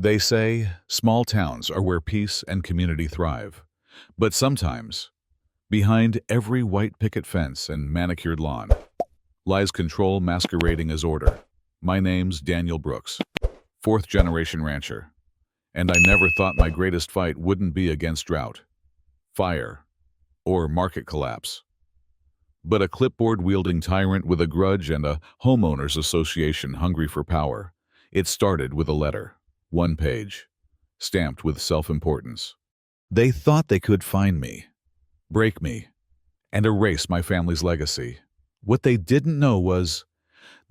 They say small towns are where peace and community thrive. But sometimes, behind every white picket fence and manicured lawn, lies control masquerading as order. My name's Daniel Brooks, fourth-generation rancher, and I never thought my greatest fight wouldn't be against drought, fire, or market collapse, but a clipboard-wielding tyrant with a grudge and a homeowners association hungry for power. It started with a letter, one page, stamped with self-importance. They thought they could find me, break me, and erase my family's legacy. What they didn't know was,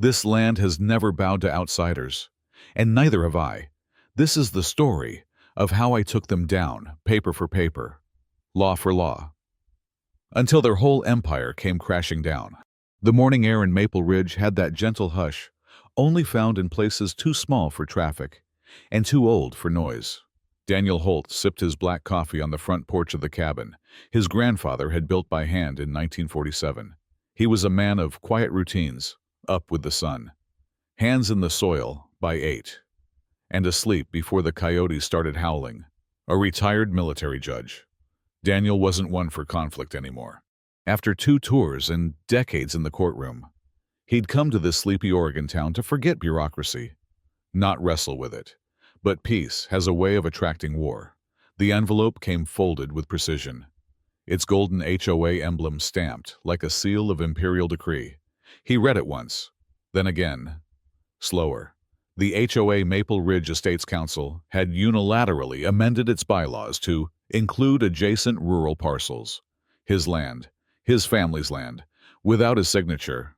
this land has never bowed to outsiders, and neither have I. This is the story of how I took them down, paper for paper, law for law, until their whole empire came crashing down. The morning air in Maple Ridge had that gentle hush, only found in places too small for traffic and too old for noise. Daniel Holt sipped his black coffee on the front porch of the cabin his grandfather had built by hand in 1947. He was a man of quiet routines, up with the sun, hands in the soil by 8, and asleep before the coyotes started howling. A retired military judge. Daniel wasn't one for conflict anymore. After 2 tours and decades in the courtroom, he'd come to this sleepy Oregon town to forget bureaucracy, not wrestle with it. But peace has a way of attracting war. The envelope came folded with precision, its golden HOA emblem stamped like a seal of imperial decree. He read it once, then again, slower. The HOA Maple Ridge Estates Council had unilaterally amended its bylaws to include adjacent rural parcels. His land, his family's land, without his signature,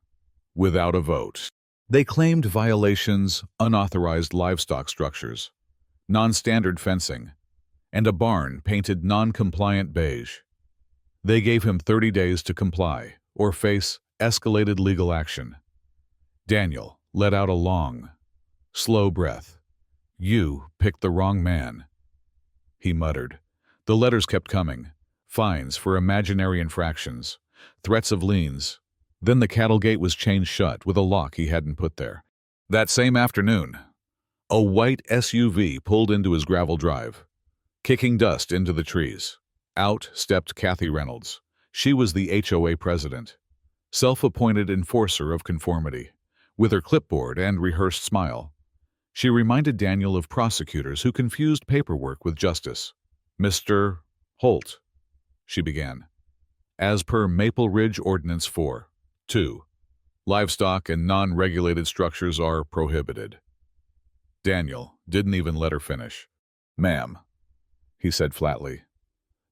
without a vote. They claimed violations, unauthorized livestock structures, non-standard fencing, and a barn painted non-compliant beige. They gave him 30 days to comply or face escalated legal action. Daniel let out a long, slow breath. "You picked the wrong man," he muttered. The letters kept coming. Fines for imaginary infractions, threats of liens. Then the cattle gate was chained shut with a lock he hadn't put there. That same afternoon, a white SUV pulled into his gravel drive, kicking dust into the trees. Out stepped Kathy Reynolds. She was the HOA president, self-appointed enforcer of conformity. With her clipboard and rehearsed smile, she reminded Daniel of prosecutors who confused paperwork with justice. "Mr. Holt," she began, "as per Maple Ridge Ordinance 4-2, livestock and non-regulated structures are prohibited." Daniel didn't even let her finish. "Ma'am," he said flatly,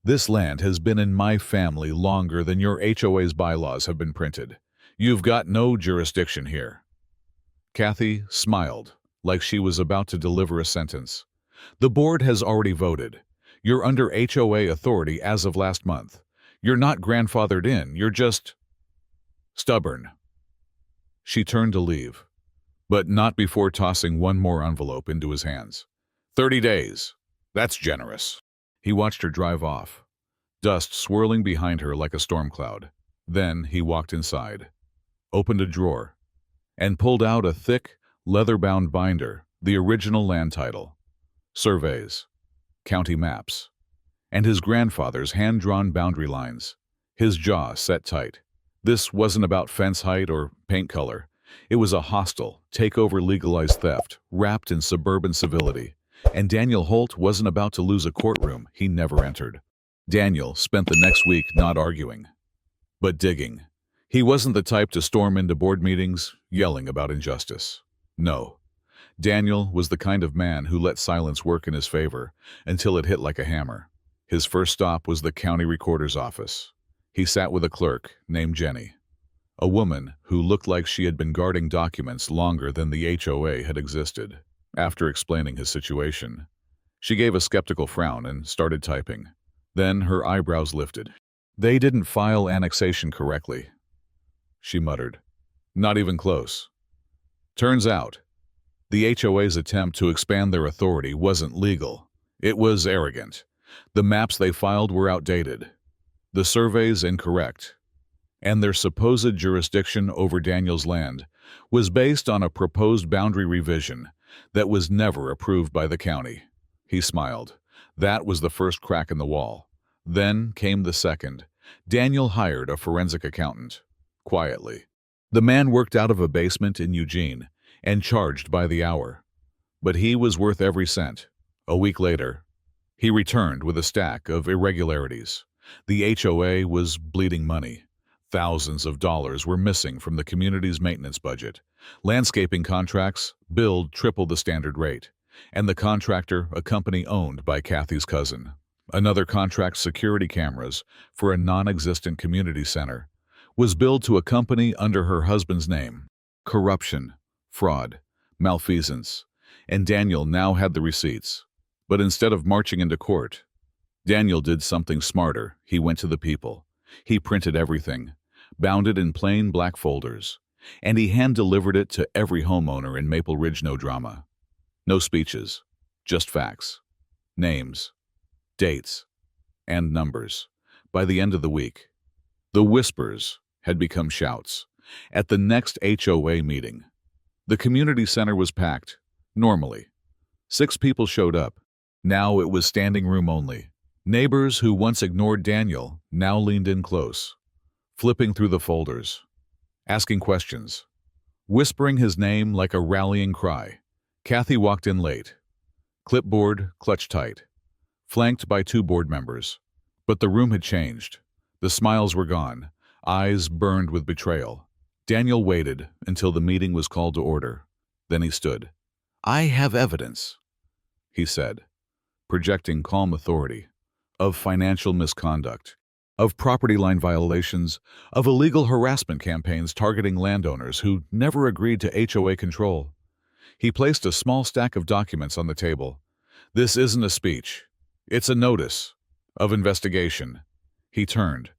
"this land has been in my family longer than your HOA's bylaws have been printed. You've got no jurisdiction here." Kathy smiled like she was about to deliver a sentence. "The board has already voted. You're under HOA authority as of last month. You're not grandfathered in, you're just stubborn." She turned to leave, but not before tossing one more envelope into his hands. 30 days. That's generous." He watched her drive off, dust swirling behind her like a storm cloud. Then he walked inside, opened a drawer, and pulled out a thick, leather-bound binder, the original land title, surveys, county maps, and his grandfather's hand-drawn boundary lines. His jaw set tight. This wasn't about fence height or paint color. It was a hostile, takeover legalized theft, wrapped in suburban civility. And Daniel Holt wasn't about to lose a courtroom he never entered. Daniel spent the next week not arguing, but digging. He wasn't the type to storm into board meetings, yelling about injustice. No. Daniel was the kind of man who let silence work in his favor until it hit like a hammer. His first stop was the county recorder's office. He sat with a clerk named Jenny, a woman who looked like she had been guarding documents longer than the HOA had existed. After explaining his situation, she gave a skeptical frown and started typing. Then her eyebrows lifted. "They didn't file annexation correctly," she muttered. "Not even close." Turns out, the HOA's attempt to expand their authority wasn't legal. It was arrogant. The maps they filed were outdated, the surveys incorrect, and their supposed jurisdiction over Daniel's land was based on a proposed boundary revision that was never approved by the county. He smiled. That was the first crack in the wall. Then came the second. Daniel hired a forensic accountant. Quietly. The man worked out of a basement in Eugene and charged by the hour. But he was worth every cent. A week later, he returned with a stack of irregularities. The HOA was bleeding money. Thousands of dollars were missing from the community's maintenance budget. Landscaping contracts billed triple the standard rate. And the contractor, a company owned by Kathy's cousin. Another contract, security cameras for a non-existent community center, was billed to a company under her husband's name. Corruption, fraud, malfeasance. And Daniel now had the receipts. But instead of marching into court, Daniel did something smarter. He went to the people. He printed everything, bound it in plain black folders, and he hand-delivered it to every homeowner in Maple Ridge. No drama. No speeches, just facts, names, dates, and numbers. By the end of the week, the whispers had become shouts. At the next HOA meeting, the community center was packed. Normally, 6 people showed up. Now it was standing room only. Neighbors who once ignored Daniel now leaned in close, flipping through the folders, asking questions, whispering his name like a rallying cry. Kathy walked in late, clipboard clutched tight, flanked by 2 board members. But the room had changed. The smiles were gone, eyes burned with betrayal. Daniel waited until the meeting was called to order. Then he stood. "I have evidence," he said, projecting calm authority, "of financial misconduct, of property line violations, of illegal harassment campaigns targeting landowners who never agreed to HOA control." He placed a small stack of documents on the table. "This isn't a speech. It's a notice of investigation." He turned,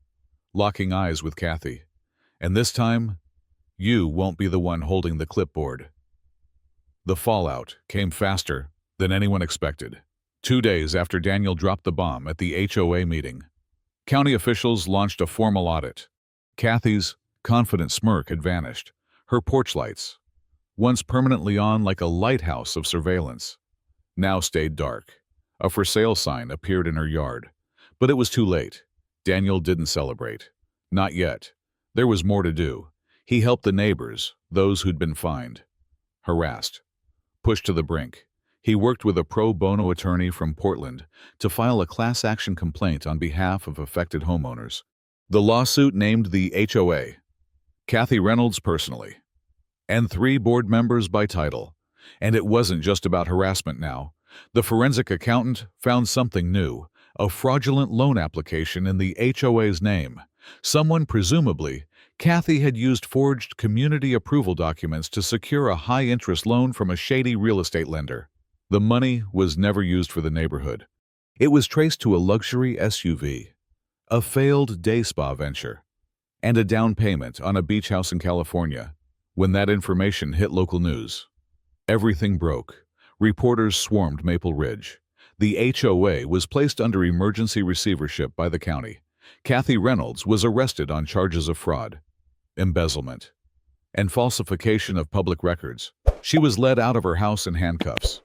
locking eyes with Kathy. "And this time, you won't be the one holding the clipboard." The fallout came faster than anyone expected. 2 days after Daniel dropped the bomb at the HOA meeting, county officials launched a formal audit. Kathy's confident smirk had vanished. Her porch lights, once permanently on like a lighthouse of surveillance, now stayed dark. A for sale sign appeared in her yard. But it was too late. Daniel didn't celebrate. Not yet. There was more to do. He helped the neighbors, those who'd been fined, harassed, pushed to the brink. He worked with a pro bono attorney from Portland to file a class action complaint on behalf of affected homeowners. The lawsuit named the HOA, Kathy Reynolds personally, and 3 board members by title. And it wasn't just about harassment now. The forensic accountant found something new, a fraudulent loan application in the HOA's name. Someone, presumably, Kathy had used forged community approval documents to secure a high-interest loan from a shady real estate lender. The money was never used for the neighborhood. It was traced to a luxury SUV, a failed day spa venture, and a down payment on a beach house in California. When that information hit local news, everything broke. Reporters swarmed Maple Ridge. The HOA was placed under emergency receivership by the county. Kathy Reynolds was arrested on charges of fraud, embezzlement, and falsification of public records. She was led out of her house in handcuffs,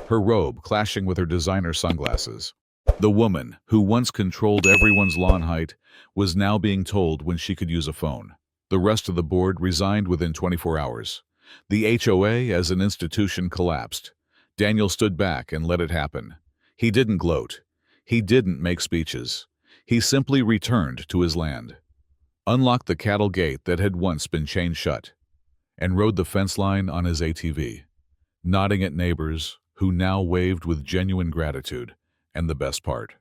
her robe clashing with her designer sunglasses. The woman, who once controlled everyone's lawn height, was now being told when she could use a phone. The rest of the board resigned within 24 hours. The HOA as an institution collapsed. Daniel stood back and let it happen. He didn't gloat. He didn't make speeches. He simply returned to his land, unlocked the cattle gate that had once been chained shut, and rode the fence line on his ATV, nodding at neighbors who now waved with genuine gratitude. And the best part,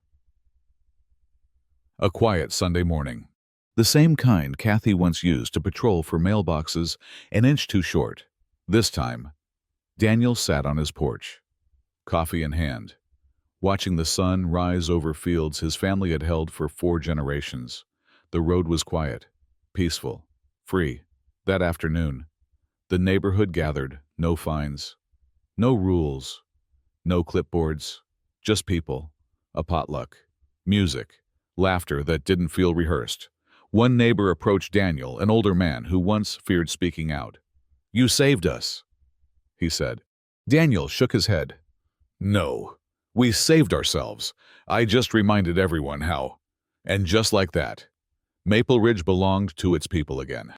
a quiet Sunday morning. The same kind Kathy once used to patrol for mailboxes an inch too short. This time, Daniel sat on his porch, coffee in hand, watching the sun rise over fields his family had held for 4 generations. The road was quiet, peaceful, free. That afternoon, the neighborhood gathered. No fines, no rules, no clipboards, just people, a potluck, music, laughter that didn't feel rehearsed. One neighbor approached Daniel, an older man who once feared speaking out. "You saved us," he said. Daniel shook his head. No, we saved ourselves. I just reminded everyone how. And just like that, Maple Ridge belonged to its people again.